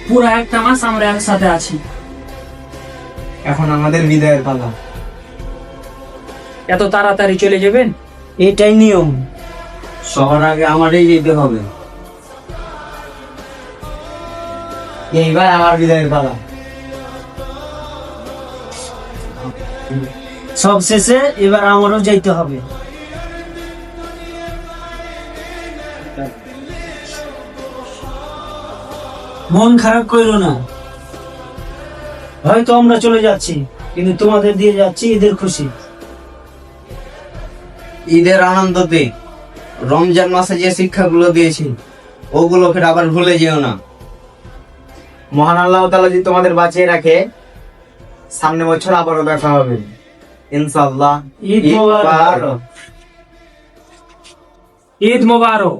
পুরা একটা মাস আমরা একসাথে আছি। এখন আমাদের বিদায়ের পালা। এত তাড়াতাড়ি চলে যাবেন? এটাই নিয়ম। সবার আগে আমারই যেতে হবে। এইবার আমার বিদায়ের পালা। সব শেষে এবার আমারও যাইতে হবে। মন খারাপ করো না, হয়তো আমরা চলে যাচ্ছি, কিন্তু তোমাদের দিয়ে যাচ্ছি ঈদের খুশি। ঈদের আনন্দতে রমজান মাসে যে শিক্ষাগুলো দিয়েছি ওগুলো ফের আবার ভুলে যেও না। মহান আল্লাহ তাআলা যদি তোমাদের বাঁচিয়ে রাখে, সামনে বছর আবারও দেখা হবে ইনশাআল্লাহ। ঈদ মোবারক। ঈদ মোবারক।